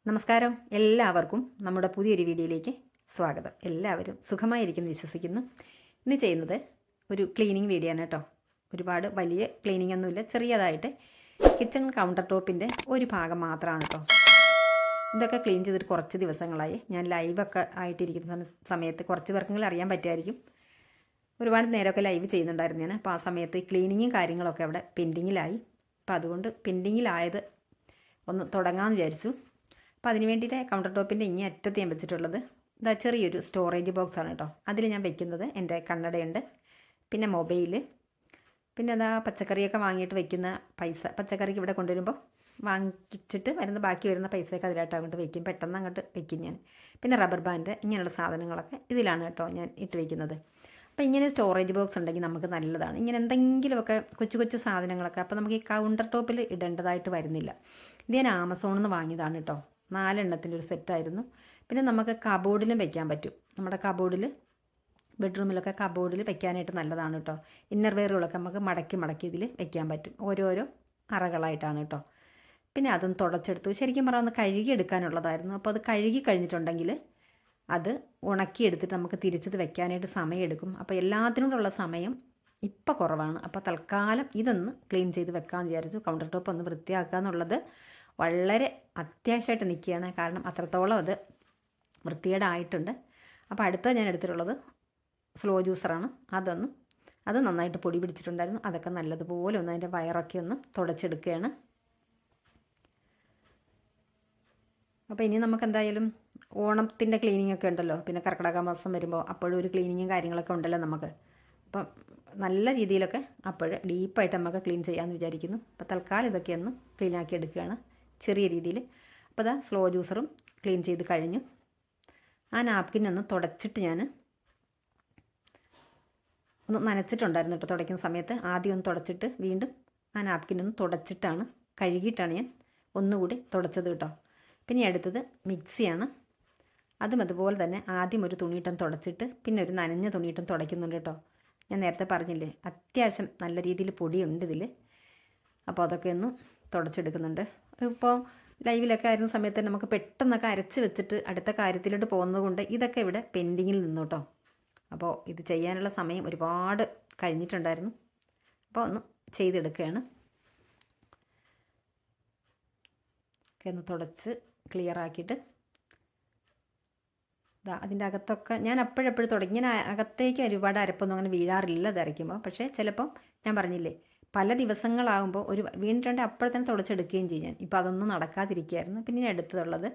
നമസ്കാരം. എല്ലാവർക്കും നമ്മുടെ പുതിയൊരു വീഡിയോയിലേക്ക് സ്വാഗതം. എല്ലാവരും സുഖമായിരിക്കുന്നു വിശ്വസിക്കുന്നു. ഇന്ന് ചെയ്യുന്നത് ഒരു ക്ലീനിങ് വീഡിയോ ആണ് കേട്ടോ. ഒരുപാട് വലിയ ക്ലീനിങ് ഒന്നുമില്ല, ചെറിയതായിട്ട് കിച്ചൺ കൗണ്ടർ ടോപ്പിൻ്റെ ഒരു ഭാഗം മാത്രമാണ് കേട്ടോ. ഇതൊക്കെ ക്ലീൻ ചെയ്തിട്ട് കുറച്ച് ദിവസങ്ങളായി. ഞാൻ ലൈവൊക്കെ ആയിട്ടിരിക്കുന്ന സമയത്ത് കുറച്ച് പേർക്കെങ്കിലും അറിയാൻ പറ്റുമായിരിക്കും. ഒരുപാട് നേരമൊക്കെ ലൈവ് ചെയ്യുന്നുണ്ടായിരുന്നു ഞാൻ. അപ്പോൾ ആ സമയത്ത് ക്ലീനിങ്ങും കാര്യങ്ങളൊക്കെ അവിടെ പെൻഡിങ്ങിലായി. അപ്പോൾ അതുകൊണ്ട് പെൻഡിങ്ങിലായത് ഒന്ന് തുടങ്ങാമെന്ന് വിചാരിച്ചു. അപ്പോൾ അതിന് വേണ്ടിയിട്ട് കൗണ്ടർ ടോപ്പിൻ്റെ ഇങ്ങേ അറ്റത്ത് ഞാൻ വെച്ചിട്ടുള്ളത് ഇതാ ചെറിയൊരു സ്റ്റോറേജ് ബോക്സാണ് കേട്ടോ. അതിൽ ഞാൻ വെക്കുന്നത് എൻ്റെ കണ്ണടയുണ്ട്, പിന്നെ മൊബൈൽ, പിന്നെ അതാ പച്ചക്കറിയൊക്കെ വാങ്ങിയിട്ട് വെക്കുന്ന പൈസ. പച്ചക്കറിക്ക് ഇവിടെ കൊണ്ടുവരുമ്പോൾ വാങ്ങിച്ചിട്ട് ബാക്കി വരുന്ന പൈസയൊക്കെ അതിലായിട്ട് അങ്ങോട്ട് വെക്കും, പെട്ടെന്ന് അങ്ങോട്ട് വെക്കും ഞാൻ. പിന്നെ റബ്ബർ ബാൻഡ്, ഇങ്ങനെയുള്ള സാധനങ്ങളൊക്കെ ഇതിലാണ് കേട്ടോ ഞാൻ ഇട്ട് വയ്ക്കുന്നത്. അപ്പോൾ ഇങ്ങനെ സ്റ്റോറേജ് ബോക്സ് ഉണ്ടെങ്കിൽ നമുക്ക് നല്ലതാണ്. ഇങ്ങനെ എന്തെങ്കിലുമൊക്കെ കൊച്ചു കൊച്ചു സാധനങ്ങളൊക്കെ അപ്പോൾ നമുക്ക് ഈ കൗണ്ടർ ടോപ്പിൽ ഇടേണ്ടതായിട്ട് വരുന്നില്ല. ഇത് ഞാൻ ആമസോണിൽ നിന്ന് വാങ്ങിയതാണ് കേട്ടോ. 4 എണ്ണത്തിൻ്റെ ഒരു സെറ്റായിരുന്നു. പിന്നെ നമുക്ക് കബോർഡിലും വെക്കാൻ പറ്റും. നമ്മുടെ കബോർഡിൽ ബെഡ്റൂമിലൊക്കെ കബോർഡിൽ വെക്കാനായിട്ട് നല്ലതാണ് കേട്ടോ. ഇന്നർ വെയറുകളൊക്കെ നമുക്ക് മടക്കി ഇതിൽ വെക്കാൻ പറ്റും. ഓരോരോ അറകളായിട്ടാണ് കേട്ടോ. പിന്നെ അതും തുടച്ചെടുത്തു. ശരിക്കും പറഞ്ഞാൽ ഒന്ന് കഴുകിയെടുക്കാനുള്ളതായിരുന്നു. അപ്പോൾ അത് കഴുകി കഴിഞ്ഞിട്ടുണ്ടെങ്കിൽ അത് ഉണക്കിയെടുത്തിട്ട് നമുക്ക് തിരിച്ചത് വെക്കാനായിട്ട് സമയമെടുക്കും. അപ്പോൾ എല്ലാത്തിനോടുള്ള സമയം ഇപ്പം കുറവാണ്. അപ്പോൾ തൽക്കാലം ഇതൊന്ന് ക്ലീൻ ചെയ്ത് വെക്കാമെന്ന് വിചാരിച്ചു. കൗണ്ടർ ടോപ്പ് ഒന്ന് വൃത്തിയാക്കുക എന്നുള്ളത് വളരെ അത്യാവശ്യമായിട്ട് നിൽക്കുകയാണ്. കാരണം അത്രത്തോളം അത് വൃത്തികേടായിട്ടുണ്ട്. അപ്പോൾ അടുത്ത ഞാൻ എടുത്തിട്ടുള്ളത് സ്ലോ ജ്യൂസറാണ്. അത് നന്നായിട്ട് പൊടി പിടിച്ചിട്ടുണ്ടായിരുന്നു. അതൊക്കെ നല്ലതുപോലെ ഒന്ന് അതിൻ്റെ വയറൊക്കെ ഒന്ന് തുടച്ചെടുക്കുകയാണ്. അപ്പോൾ ഇനി നമുക്ക് എന്തായാലും ഓണത്തിൻ്റെ ക്ലീനിങ് ഒക്കെ ഉണ്ടല്ലോ. പിന്നെ കർക്കിടക മാസം വരുമ്പോൾ അപ്പോഴും ഒരു ക്ലീനിങ്ങും കാര്യങ്ങളൊക്കെ ഉണ്ടല്ലോ നമുക്ക്. അപ്പം നല്ല രീതിയിലൊക്കെ അപ്പോൾ ഡീപ്പായിട്ട് നമുക്ക് ക്ലീൻ ചെയ്യാമെന്ന് വിചാരിക്കുന്നു. അപ്പോൾ തൽക്കാലം ഇതൊക്കെ ഒന്ന് ക്ലീനാക്കി എടുക്കുകയാണ് ചെറിയ രീതിയിൽ. അപ്പോൾ അതാ സ്ലോ ജ്യൂസറും ക്ലീൻ ചെയ്ത് കഴിഞ്ഞു. ആ നാപ്കിനൊന്ന് തുടച്ചിട്ട് ഞാൻ ഒന്ന് നനച്ചിട്ടുണ്ടായിരുന്നു കേട്ടോ. തുടയ്ക്കുന്ന സമയത്ത് ആദ്യം ഒന്ന് തുടച്ചിട്ട് വീണ്ടും ആ നാപ്കിനൊന്ന് തുടച്ചിട്ടാണ് കഴുകിയിട്ടാണ് ഞാൻ ഒന്നുകൂടി തുടച്ചത് കേട്ടോ. പിന്നെ അടുത്തത് മിക്സിയാണ്. അതും അതുപോലെ തന്നെ ആദ്യം ഒരു തുണിയിട്ടും തുടച്ചിട്ട് പിന്നെ ഒരു നനഞ്ഞ തുണിയിട്ടും തുടയ്ക്കുന്നുണ്ട് കേട്ടോ. ഞാൻ നേരത്തെ പറഞ്ഞില്ലേ, അത്യാവശ്യം നല്ല രീതിയിൽ പൊടിയുണ്ട് ഇതിൽ. അപ്പോൾ അതൊക്കെ ഒന്ന് തുടച്ചെടുക്കുന്നുണ്ട്. ഇപ്പോൾ ലൈവിലൊക്കെ ആയിരുന്ന സമയത്ത് നമുക്ക് പെട്ടെന്നൊക്കെ അരച്ച് വെച്ചിട്ട് അടുത്ത കാര്യത്തിലോട്ട് പോകുന്നത് കൊണ്ട് ഇതൊക്കെ ഇവിടെ പെൻഡിങ്ങിൽ നിന്നു കേട്ടോ. അപ്പോൾ ഇത് ചെയ്യാനുള്ള സമയം ഒരുപാട് കഴിഞ്ഞിട്ടുണ്ടായിരുന്നു. അപ്പോൾ ഒന്ന് ചെയ്തെടുക്കുകയാണ്. ഒക്കെ ഒന്ന് തുടച്ച് ക്ലിയർ ആക്കിയിട്ട് അതിൻ്റെ അകത്തൊക്കെ ഞാൻ അപ്പോഴെപ്പോഴും തുടങ്ങി. ഞാൻ അകത്തേക്ക് ഒരുപാട് അരപ്പൊന്നും അങ്ങനെ വീഴാറില്ല ഇത് അരയ്ക്കുമ്പോൾ. പക്ഷേ ചിലപ്പം ഞാൻ പറഞ്ഞില്ലേ, പല ദിവസങ്ങളാകുമ്പോൾ ഒരു വീണിട്ടുണ്ട് അപ്പോൾ തന്നെ തുടച്ചെടുക്കുകയും ചെയ്യാൻ. ഇപ്പോൾ അതൊന്നും നടക്കാതിരിക്കുകയായിരുന്നു. പിന്നെ ഞാൻ എടുത്തതുള്ളത്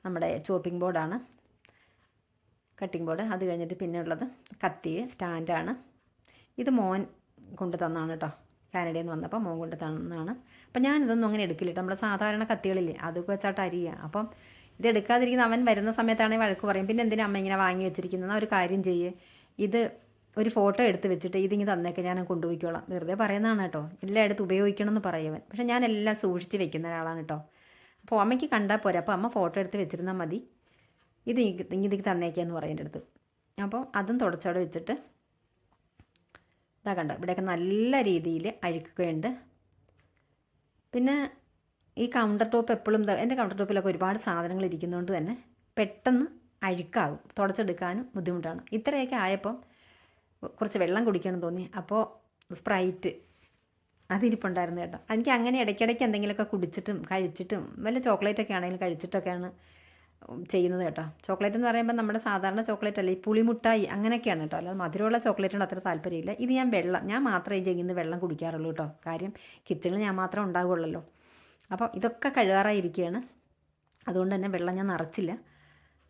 നമ്മുടെ ചോപ്പിംഗ് ബോർഡാണ്, കട്ടിംഗ് ബോർഡ്. അത് കഴിഞ്ഞിട്ട് പിന്നെ ഉള്ളത് കത്തി സ്റ്റാൻഡാണ്. ഇത് മോൻ കൊണ്ട് തന്നാണ് കേട്ടോ. കാനഡയിൽ നിന്ന് വന്നപ്പോൾ മോൻ കൊണ്ട് തന്നാണ്. അപ്പം ഞാനിതൊന്നും അങ്ങനെ എടുക്കില്ല. നമ്മുടെ സാധാരണ കത്തികളില്ലേ അതൊക്കെ വെച്ചാട്ട് അരിയുക. അപ്പം ഇത് എടുക്കാതിരിക്കുന്ന അവൻ വരുന്ന സമയത്താണെങ്കിൽ വഴക്ക് പറയും. പിന്നെ എന്തിനാ അമ്മ ഇങ്ങനെ വാങ്ങി വെച്ചിരിക്കുന്നത്? ഒരു കാര്യം ചെയ്യേ, ഇത് ഒരു ഫോട്ടോ എടുത്ത് വെച്ചിട്ട് ഇതിങ്ങ് തന്നേക്കെ, ഞാൻ കൊണ്ടുപോയിക്കോളാം. വെറുതെ പറയുന്നതാണ് കേട്ടോ. എല്ലായിടത്തും ഉപയോഗിക്കണമെന്ന് പറയുവൻ. പക്ഷേ ഞാൻ എല്ലാം സൂക്ഷിച്ച് വെക്കുന്ന ഒരാളാണ് കേട്ടോ. അപ്പോൾ അമ്മയ്ക്ക് കണ്ടാൽ പോരാ. അപ്പോൾ അമ്മ ഫോട്ടോ എടുത്ത് വെച്ചിരുന്നാൽ മതി, ഇതിക്ക് തന്നേക്കെന്ന് പറയും എൻ്റെ അടുത്ത്. അപ്പോൾ അതും തുടച്ചവിടെ വെച്ചിട്ട് ഇതാ കണ്ടോ, ഇവിടെയൊക്കെ നല്ല രീതിയിൽ അഴുക്കുകയുണ്ട്. പിന്നെ ഈ കൗണ്ടർ ടോപ്പ് എപ്പോഴും എൻ്റെ കൗണ്ടർ ടോപ്പിലൊക്കെ ഒരുപാട് സാധനങ്ങൾ ഇരിക്കുന്നതുകൊണ്ട് തന്നെ പെട്ടെന്ന് അഴുക്കാകും, തുടച്ചെടുക്കാനും ബുദ്ധിമുട്ടാണ്. ഇത്രയൊക്കെ ആയപ്പം കുറച്ച് വെള്ളം കുടിക്കണം തോന്നി. അപ്പോൾ സ്പ്രൈറ്റ് അതിരിപ്പുണ്ടായിരുന്നു കേട്ടോ. എനിക്ക് അങ്ങനെ ഇടയ്ക്കിടയ്ക്ക് എന്തെങ്കിലുമൊക്കെ കുടിച്ചിട്ടും കഴിച്ചിട്ടും വല്ല ചോക്ലേറ്റൊക്കെ ആണെങ്കിലും കഴിച്ചിട്ടൊക്കെയാണ് ചെയ്യുന്നത് കേട്ടോ. ചോക്ലേറ്റ് എന്ന് പറയുമ്പോൾ നമ്മുടെ സാധാരണ ചോക്ലേറ്റ് അല്ല, ഈ പുളിമുട്ടായി അങ്ങനെയൊക്കെയാണ് കേട്ടോ. അല്ലാതെ മധുരമുള്ള ചോക്ലേറ്റിനോട് അത്ര താല്പര്യമില്ല. ഇത് ഞാൻ മാത്രമേ ഈ ജഗ്ഗിൽ നിന്ന് വെള്ളം കുടിക്കാറുള്ളൂ കേട്ടോ. കാര്യം കിച്ചണിൽ ഞാൻ മാത്രം ഉണ്ടാകുള്ളല്ലോ. അപ്പോൾ ഇതൊക്കെ കഴുകാറായിരിക്കുകയാണ്. അതുകൊണ്ട് തന്നെ വെള്ളം ഞാൻ നിറച്ചില്ല.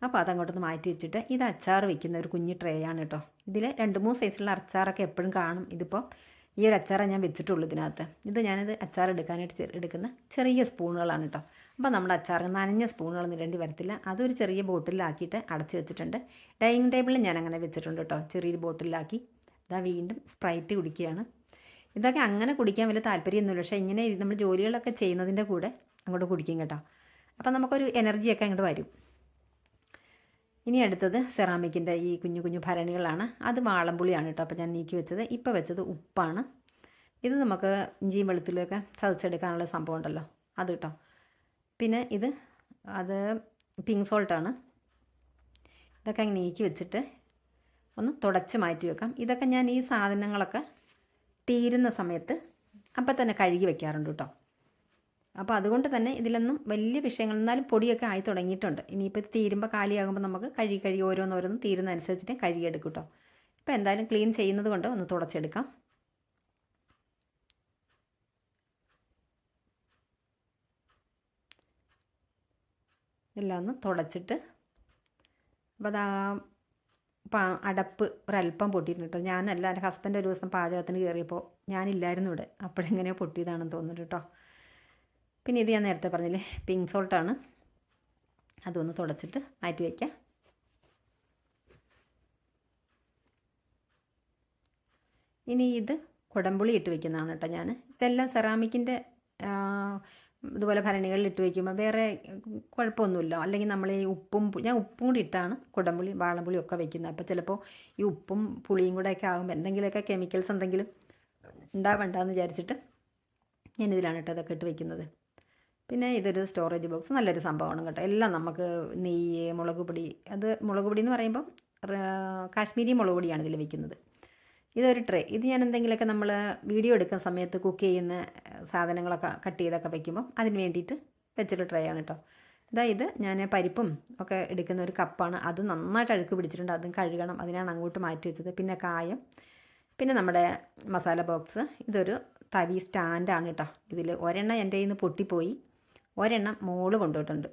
അപ്പോൾ അതങ്ങോട്ടൊന്ന് മാറ്റി വെച്ചിട്ട് ഇത് അച്ചാർ വയ്ക്കുന്ന ഒരു കുഞ്ഞ് ട്രേ ആണ് കേട്ടോ. ഇതിൽ 2-3 സൈസുള്ള അച്ചാറൊക്കെ എപ്പോഴും കാണും. ഇതിപ്പോൾ ഈ ഒരു അച്ചാറേ ഞാൻ വെച്ചിട്ടുള്ളൂ ഇതിനകത്ത്. ഞാനിത് അച്ചാർ എടുക്കാനായിട്ട് എടുക്കുന്ന ചെറിയ സ്പൂണുകളാണ് കേട്ടോ. അപ്പോൾ നമ്മുടെ അച്ചാർ നനഞ്ഞ സ്പൂണുകളൊന്നും ഇടേണ്ടി വരത്തില്ല. അതൊരു ചെറിയ ബോട്ടിലാക്കിയിട്ട് അടച്ച് വെച്ചിട്ടുണ്ട്. ഡൈനിങ് ടേബിളിൽ ഞാൻ അങ്ങനെ വെച്ചിട്ടുണ്ട് കേട്ടോ, ചെറിയൊരു ബോട്ടിലാക്കി. ഇതാ വീണ്ടും സ്പ്രൈറ്റ് കുടിക്കുകയാണ്. ഇതൊക്കെ അങ്ങനെ കുടിക്കാൻ വലിയ താല്പര്യമൊന്നുമില്ല. പക്ഷേ ഇങ്ങനെ നമ്മൾ ജോലികളൊക്കെ ചെയ്യുന്നതിൻ്റെ കൂടെ അങ്ങോട്ട് കുടിക്കും കേട്ടോ. അപ്പോൾ നമുക്കൊരു എനർജിയൊക്കെ അങ്ങോട്ട് വരും. ഇനി അടുത്തത് സെറാമിക്കിൻ്റെ ഈ കുഞ്ഞു കുഞ്ഞു ഭരണികളാണ്. അത് വാളംപുളിയാണ് കേട്ടോ. അപ്പോൾ ഞാൻ നീക്കി വെച്ചത്. ഇപ്പോൾ വെച്ചത് ഉപ്പാണ്. ഇത് നമുക്ക് ഇഞ്ചിയും വെളുത്തുള്ളിയൊക്കെ ചതച്ചെടുക്കാനുള്ള സംഭവം ഉണ്ടല്ലോ, അത് കേട്ടോ. പിന്നെ ഇത് അത് പിങ്ക് സോൾട്ടാണ്. ഇതൊക്കെ അങ്ങ് നീക്കി വെച്ചിട്ട് ഒന്ന് തുടച്ച് മാറ്റി വെക്കാം. ഇതൊക്കെ ഞാൻ ഈ സാധനങ്ങളൊക്കെ തീരുന്ന സമയത്ത് അപ്പം തന്നെ കഴുകി വെക്കാറുണ്ട് കേട്ടോ. അപ്പോൾ അതുകൊണ്ട് തന്നെ ഇതിലൊന്നും വലിയ വിഷയങ്ങൾ, എന്നാലും പൊടിയൊക്കെ ആയി തുടങ്ങിയിട്ടുണ്ട്. ഇനിയിപ്പോൾ തീരുമ്പോൾ കാലിയാകുമ്പോൾ നമുക്ക് കഴുകി ഓരോന്നോരോന്ന് തീരുന്ന അനുസരിച്ചിട്ട് കഴുകിയെടുക്കും കേട്ടോ. ഇപ്പോൾ എന്തായാലും ക്ലീൻ ചെയ്യുന്നത് കൊണ്ട് ഒന്ന് തുടച്ചെടുക്കാം. എല്ലാം ഒന്ന് തുടച്ചിട്ട്, അപ്പോൾ അതാ അടപ്പ് ഒരല്പം പൊട്ടിയിട്ടുണ്ട് കേട്ടോ. ഞാനല്ല, എൻ്റെ ഹസ്ബൻഡ് ഒരു ദിവസം പാചകത്തിന് കയറിയപ്പോൾ ഞാനില്ലായിരുന്നു ഇവിടെ, അപ്പോഴെങ്ങനെയോ പൊട്ടിയതാണെന്ന് തോന്നുന്നു കേട്ടോ. പിന്നെ ഇത് ഞാൻ നേരത്തെ പറഞ്ഞില്ലേ, പിങ്ക് സോൾട്ടാണ്. അതൊന്ന് തുടച്ചിട്ട് മാറ്റി വയ്ക്കാം. ഇനി ഇത് കുടംപുളി ഇട്ട് വയ്ക്കുന്നതാണ് കേട്ടോ ഞാൻ. ഇതെല്ലാം സെറാമിക്കിൻ്റെ ഇതുപോലെ ഭരണികളിൽ ഇട്ട് വയ്ക്കുമ്പോൾ വേറെ കുഴപ്പമൊന്നുമില്ല. അല്ലെങ്കിൽ നമ്മൾ ഈ ഞാൻ ഉപ്പും കൂടി ഇട്ടാണ് കുടംപുളി വാളംപുളി ഒക്കെ വയ്ക്കുന്നത്. അപ്പോൾ ചിലപ്പോൾ ഈ ഉപ്പും പുളിയും കൂടെ ഒക്കെ ആകുമ്പോൾ എന്തെങ്കിലുമൊക്കെ കെമിക്കൽസ് എന്തെങ്കിലും ഉണ്ടാവണ്ടെന്ന് വിചാരിച്ചിട്ട് ഞാനിതിലാണ് കേട്ടോ ഇതൊക്കെ ഇട്ട് വയ്ക്കുന്നത്. പിന്നെ ഇതൊരു സ്റ്റോറേജ് ബോക്സ്, നല്ലൊരു സംഭവമാണ് കേട്ടോ. എല്ലാം നമുക്ക് നെയ്യ്, മുളക് പൊടി, അത് മുളക് പൊടി എന്ന് പറയുമ്പം കാശ്മീരി മുളക് പൊടിയാണ് ഇതിൽ വയ്ക്കുന്നത്. ഇതൊരു ട്രേ. ഇത് ഞാൻ എന്തെങ്കിലുമൊക്കെ നമ്മൾ വീഡിയോ എടുക്കുന്ന സമയത്ത് കുക്ക് ചെയ്യുന്ന സാധനങ്ങളൊക്കെ കട്ട് ചെയ്തൊക്കെ വയ്ക്കുമ്പോൾ അതിന് വേണ്ടിയിട്ട് വെച്ചൊരു ട്രേ ആണ് കേട്ടോ. ഇത് ഞാൻ പരിപ്പും ഒക്കെ എടുക്കുന്ന ഒരു കപ്പാണ്. അത് നന്നായിട്ട് അഴുക്ക് പിടിച്ചിട്ടുണ്ട്, അതും കഴുകണം. അതിനാണ് അങ്ങോട്ട് മാറ്റി വെച്ചത്. പിന്നെ കായം, പിന്നെ നമ്മുടെ മസാല ബോക്സ്. ഇതൊരു തവി സ്റ്റാൻഡാണ് കേട്ടോ. ഇതിൽ ഒരെണ്ണം എൻ്റെ കയ്യിൽ നിന്ന് പൊട്ടിപ്പോയി, ഒരെണ്ണം മോള് കൊണ്ടുപോയിട്ടുണ്ട്.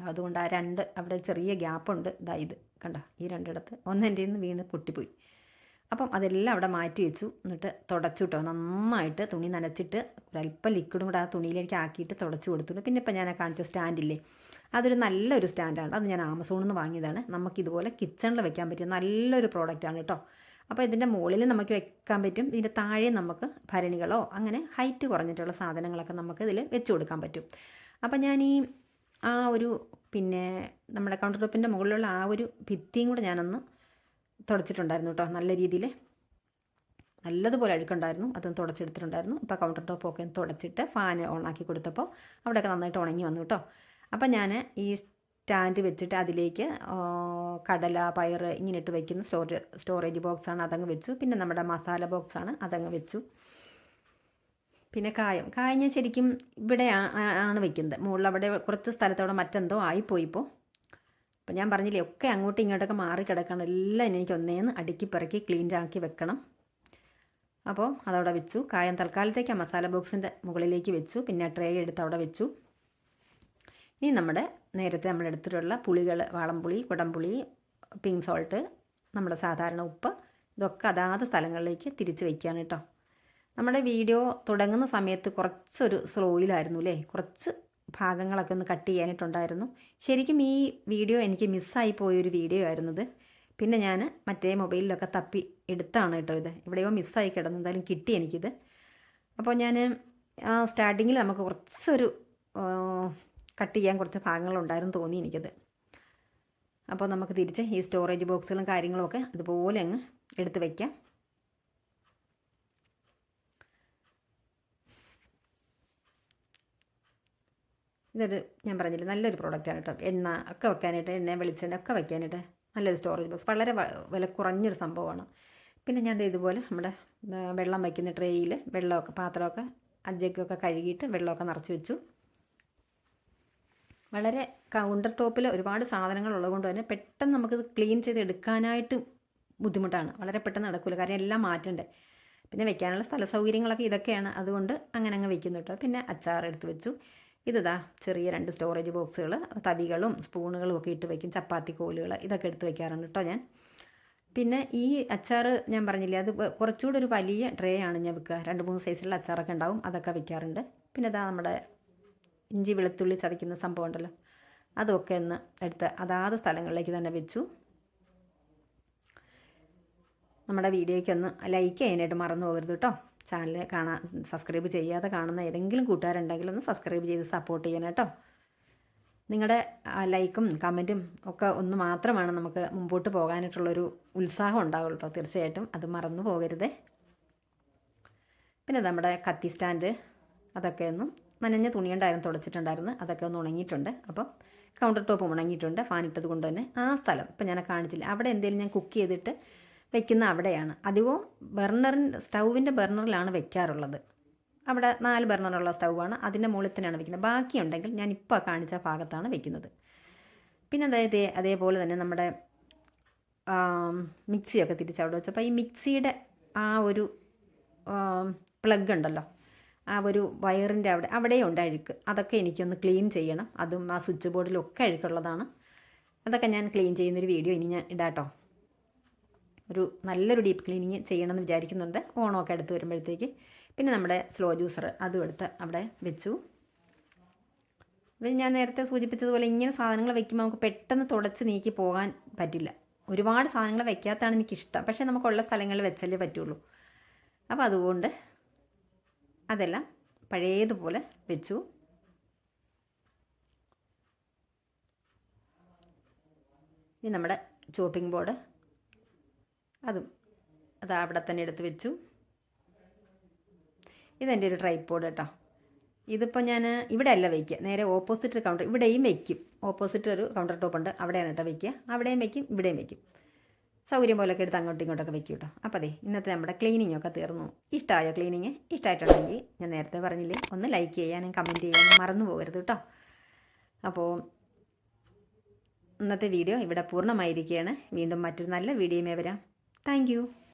അതുകൊണ്ട് ആ രണ്ട് അവിടെ ചെറിയ ഗ്യാപ്പുണ്ട്. ഇത് കണ്ടോ, ഈ രണ്ടിടത്ത് ഒന്ന് എൻ്റെ കയ്യിൽ നിന്ന് വീണ് പൊട്ടിപ്പോയി. അപ്പം അതെല്ലാം അവിടെ മാറ്റി വെച്ചു. എന്നിട്ട് തുടച്ചു കേട്ടോ. നന്നായിട്ട് തുണി നനച്ചിട്ട് ഒരല്പം ലിക്വിഡും കൂടെ ആ തുണിയിലേക്ക് ആക്കിയിട്ട് തുടച്ചു കൊടുത്തു. പിന്നെ ഇപ്പം ഞാൻ കാണിച്ച സ്റ്റാൻഡില്ലേ, അതൊരു നല്ലൊരു സ്റ്റാൻഡാണ്. അത് ഞാൻ ആമസോണിൽ നിന്ന് വാങ്ങിയതാണ്. നമുക്കിതുപോലെ കിച്ചണിൽ വെക്കാൻ പറ്റിയ നല്ലൊരു പ്രോഡക്റ്റാണ് കേട്ടോ. അപ്പോൾ ഇതിൻ്റെ മുകളിൽ നമുക്ക് വെക്കാൻ പറ്റും, ഇതിൻ്റെ താഴെ നമുക്ക് ഭരണികളോ അങ്ങനെ ഹൈറ്റ് കുറഞ്ഞിട്ടുള്ള സാധനങ്ങളൊക്കെ നമുക്ക് ഇതിൽ വെച്ച് കൊടുക്കാൻ പറ്റും. അപ്പം ഞാൻ ആ ഒരു പിന്നെ നമ്മുടെ കൗണ്ടർ ടോപ്പിൻ്റെ മുകളിലുള്ള ആ ഒരു ഭിത്തിയും കൂടെ ഞാനൊന്ന് തുടച്ചിട്ടുണ്ടായിരുന്നു കേട്ടോ. നല്ല രീതിയിൽ നല്ലതുപോലെ അഴുക്കുണ്ടായിരുന്നു, അതൊന്ന് തുടച്ചെടുത്തിട്ടുണ്ടായിരുന്നു. ഇപ്പോൾ കൗണ്ടർ ടോപ്പൊക്കെ തുടച്ചിട്ട് ഫാൻ ഓണാക്കി കൊടുത്തപ്പോൾ അവിടെയൊക്കെ നന്നായിട്ട് ഉണങ്ങി വന്നു കേട്ടോ. അപ്പം ഞാൻ ഈ സ്റ്റാൻഡ് വെച്ചിട്ട് അതിലേക്ക് കടല, പയർ ഇങ്ങനെ ഇട്ട് വയ്ക്കുന്ന സ്റ്റോറേജ് ബോക്സാണ്, അതങ്ങ് വെച്ചു. പിന്നെ നമ്മുടെ മസാല ബോക്സാണ്, അതങ്ങ് വെച്ചു. പിന്നെ കായം ഞാൻ ശരിക്കും ഇവിടെ ആണ് വെക്കുന്നത്. മുകളിൽ അവിടെ കുറച്ച് സ്ഥലത്തവിടെ മറ്റെന്തോ ആയിപ്പോയിപ്പോൾ. അപ്പം ഞാൻ പറഞ്ഞില്ലേ, ഒക്കെ അങ്ങോട്ടും ഇങ്ങോട്ടൊക്കെ മാറി കിടക്കണം. എല്ലാം എനിക്ക് ഒന്നേന്ന് അടുക്കി പിറക്കി ക്ലീൻ ആക്കി വെക്കണം. അപ്പോൾ അതവിടെ വെച്ചു. കായം തൽക്കാലത്തേക്ക് ആ മസാല ബോക്സിൻ്റെ മുകളിലേക്ക് വെച്ചു. പിന്നെ ട്രേ എടുത്ത് അവിടെ വെച്ചു. ഇനി നമ്മുടെ നേരത്തെ നമ്മൾ എടുത്തിട്ടുള്ള പുളികൾ, വാളംപുളി, കുടംപുളി, പിങ്ക് സോൾട്ട്, നമ്മുടെ സാധാരണ ഉപ്പ്, ഇതൊക്കെ അതാത് സ്ഥലങ്ങളിലേക്ക് തിരിച്ച് വയ്ക്കുകയാണ് കേട്ടോ. നമ്മുടെ വീഡിയോ തുടങ്ങുന്ന സമയത്ത് കുറച്ചൊരു സ്ലോയിലായിരുന്നു അല്ലേ, കുറച്ച് ഭാഗങ്ങളൊക്കെ ഒന്ന് കട്ട് ചെയ്യാനായിട്ടുണ്ടായിരുന്നു. ശരിക്കും ഈ വീഡിയോ എനിക്ക് മിസ്സായി പോയൊരു വീഡിയോ ആയിരുന്നത്. പിന്നെ ഞാൻ മറ്റേ മൊബൈലിലൊക്കെ തപ്പി എടുത്താണ് കേട്ടോ ഇത്. എവിടെയോ മിസ്സായി കിടന്നു, എന്തായാലും കിട്ടി എനിക്കിത്. അപ്പോൾ ഞാൻ സ്റ്റാർട്ടിങ്ങിൽ നമുക്ക് കുറച്ചൊരു കട്ട് ചെയ്യാൻ കുറച്ച് ഭാഗങ്ങളുണ്ടായിരുന്നു തോന്നി എനിക്കത്. അപ്പോൾ നമുക്ക് തിരിച്ച് ഈ സ്റ്റോറേജ് ബോക്സുകളും കാര്യങ്ങളുമൊക്കെ അതുപോലെ അങ്ങ് എടുത്ത് വയ്ക്കാം. ഇതൊരു ഞാൻ പറഞ്ഞില്ലേ നല്ലൊരു പ്രോഡക്റ്റാണ് കേട്ടോ. എണ്ണ ഒക്കെ വെക്കാനായിട്ട്, എണ്ണ വെളിച്ചെണ്ണ ഒക്കെ വയ്ക്കാനായിട്ട് നല്ലൊരു സ്റ്റോറേജ് ബോക്സ്, വളരെ വില കുറഞ്ഞൊരു സംഭവമാണ്. പിന്നെ ഞാൻ ഇതുപോലെ നമ്മുടെ വെള്ളം വയ്ക്കുന്ന ട്രേയിൽ വെള്ളമൊക്കെ, പാത്രമൊക്കെ, അജ്ജക്കൊക്കെ കഴുകിയിട്ട് വെള്ളമൊക്കെ നിറച്ച് വെച്ചു. വളരെ കൗണ്ടർ ടോപ്പിൽ ഒരുപാട് സാധനങ്ങൾ ഉള്ളതുകൊണ്ട് തന്നെ പെട്ടെന്ന് നമുക്കിത് ക്ലീൻ ചെയ്ത് എടുക്കാനായിട്ട് ബുദ്ധിമുട്ടാണ്. വളരെ പെട്ടെന്ന് നടക്കില്ല, കാരണം എല്ലാം മാറ്റണ്ടേ. പിന്നെ വെക്കാനുള്ള സ്ഥല സൗകര്യങ്ങളൊക്കെ ഇതൊക്കെയാണ്, അതുകൊണ്ട് അങ്ങനെ അങ്ങ് വെക്കുന്നു കേട്ടോ. പിന്നെ അച്ചാർ എടുത്ത് വെച്ചു. ഇതാ ചെറിയ 2 സ്റ്റോറേജ് ബോക്സുകൾ, തവികളും സ്പൂണുകളും ഒക്കെ ഇട്ട് വയ്ക്കും. ചപ്പാത്തി കോലുകൾ ഇതൊക്കെ എടുത്ത് വയ്ക്കാറുണ്ട് കേട്ടോ ഞാൻ. പിന്നെ ഈ അച്ചാർ ഞാൻ പറഞ്ഞില്ലേ, അത് കുറച്ചുകൂടെ ഒരു വലിയ ട്രേ ആണ് ഞാൻ വെക്കുക. 2-3 സൈസിലുള്ള അച്ചാറൊക്കെ ഉണ്ടാവും, അതൊക്കെ വെക്കാറുണ്ട്. പിന്നെ ഇതാ നമ്മുടെ ഇഞ്ചി വെളുത്തുള്ളി ചതയ്ക്കുന്ന സംഭവം ഉണ്ടല്ലോ, അതൊക്കെ ഒന്ന് എടുത്ത് അതാത് സ്ഥലങ്ങളിലേക്ക് തന്നെ വെച്ചു. നമ്മുടെ വീഡിയോയ്ക്ക് ഒന്ന് ലൈക്ക് ചെയ്യാനായിട്ട് മറന്നു പോകരുത് കേട്ടോ. ചാനൽ സബ്സ്ക്രൈബ് ചെയ്യാതെ കാണുന്ന ഏതെങ്കിലും കൂട്ടുകാരുണ്ടെങ്കിൽ ഒന്ന് സബ്സ്ക്രൈബ് ചെയ്ത് സപ്പോർട്ട് ചെയ്യണം കേട്ടോ. നിങ്ങളുടെ ലൈക്കും കമൻറ്റും ഒക്കെ ഒന്ന് മാത്രമാണ് നമുക്ക് മുമ്പോട്ട് പോകാനായിട്ടുള്ളൊരു ഉത്സാഹം ഉണ്ടാവുള്ളൂ കേട്ടോ. തീർച്ചയായിട്ടും അത് മറന്നു പോകരുതേ. പിന്നെ നമ്മുടെ കത്തി സ്റ്റാൻഡ് അതൊക്കെ ഒന്നും നനഞ്ഞ തുണിയുണ്ടായിരുന്നു തുടച്ചിട്ടുണ്ടായിരുന്നു, അതൊക്കെ ഒന്ന് ഉണങ്ങിയിട്ടുണ്ട്. അപ്പം കൗണ്ടർ ടോപ്പും ഉണങ്ങിയിട്ടുണ്ട് ഫാൻ ഇട്ടത് കൊണ്ട് തന്നെ. ആ സ്ഥലം ഇപ്പം ഞാൻ കാണിച്ചില്ല, അവിടെ എന്തെങ്കിലും ഞാൻ കുക്ക് ചെയ്തിട്ട് വെക്കുന്ന അവിടെയാണ്. അധികവും സ്റ്റൗവിൻ്റെ ബർണറിലാണ് വെക്കാറുള്ളത്. അവിടെ 4 ബർണറുള്ള സ്റ്റൗവാണ്, അതിൻ്റെ മുകളിൽ തന്നെയാണ് വെക്കുന്നത്. ബാക്കിയുണ്ടെങ്കിൽ ഞാൻ ഇപ്പോൾ കാണിച്ച ഭാഗത്താണ് വെക്കുന്നത്. പിന്നെ അതായത് അതേപോലെ തന്നെ നമ്മുടെ മിക്സിയൊക്കെ തിരിച്ചവിടെ വെച്ചപ്പോൾ ഈ മിക്സിയുടെ ആ ഒരു പ്ലഗ് ഉണ്ടല്ലോ, ആ ഒരു വയറിൻ്റെ അവിടെയും ഉണ്ട് അഴുക്ക്. അതൊക്കെ എനിക്കൊന്ന് ക്ലീൻ ചെയ്യണം. അതും ആ സ്വിച്ച് ബോർഡിലൊക്കെ അഴുക്കുള്ളതാണ്. അതൊക്കെ ഞാൻ ക്ലീൻ ചെയ്യുന്നൊരു വീഡിയോ ഇനി ഞാൻ ഇടാട്ടോ. നല്ലൊരു ഡീപ്പ് ക്ലീനിങ് ചെയ്യണമെന്ന് വിചാരിക്കുന്നുണ്ട്, ഓണമൊക്കെ അടുത്ത് വരുമ്പോഴത്തേക്ക്. പിന്നെ നമ്മുടെ സ്ലോ ജ്യൂസർ അതും എടുത്ത് അവിടെ വെച്ചു. ഞാൻ നേരത്തെ സൂചിപ്പിച്ചതുപോലെ ഇങ്ങനെ സാധനങ്ങൾ വെക്കുമ്പോൾ നമുക്ക് പെട്ടെന്ന് തുടച്ച് നീക്കി പോകാൻ പറ്റില്ല. ഒരുപാട് സാധനങ്ങൾ വെക്കാത്തതാണ് എനിക്കിഷ്ടം, പക്ഷേ നമുക്കുള്ള സ്ഥലങ്ങളിൽ വെച്ചല്ലേ പറ്റുള്ളൂ. അപ്പോൾ അതുകൊണ്ട് അതെല്ലാം പഴയതുപോലെ വെച്ചു. ഇനി നമ്മുടെ ചോപ്പിംഗ് ബോർഡ് അത് അവിടെ തന്നെ എടുത്ത് വെച്ചു. ഇതെൻ്റെ ഒരു ട്രൈപോഡ് കേട്ടോ. ഇതിപ്പോൾ ഞാൻ ഇവിടെ അല്ല വയ്ക്കുക, നേരെ ഓപ്പോസിറ്റ് കൗണ്ടർ ഇവിടെയും വയ്ക്കും. ഓപ്പോസിറ്റ് ഒരു കൗണ്ടർ ടോപ്പ് ഉണ്ട്, അവിടെയാണ് കേട്ടോ വയ്ക്കുക. അവിടെയും വയ്ക്കും, ഇവിടെയും വയ്ക്കും. സൗകര്യം പോലൊക്കെ എടുത്ത് അങ്ങോട്ടും ഇങ്ങോട്ടൊക്കെ വയ്ക്കും കേട്ടോ. അപ്പോൾ അതെ, ഇന്നത്തെ നമ്മുടെ ക്ലീനിങ്ങൊക്കെ തീർന്നു. ഇഷ്ടമായോ ക്ലീനിങ്? ഇഷ്ടമായിട്ടുണ്ടെങ്കിൽ ഞാൻ നേരത്തെ പറഞ്ഞില്ലേ, ഒന്ന് ലൈക്ക് ചെയ്യാനും കമൻറ്റ് ചെയ്യാനും മറന്നു പോകരുത് കേട്ടോ. അപ്പോൾ ഇന്നത്തെ വീഡിയോ ഇവിടെ പൂർണ്ണമായിരിക്കുകയാണ്. വീണ്ടും മറ്റൊരു നല്ല വീഡിയോയുമേ വരാം. താങ്ക്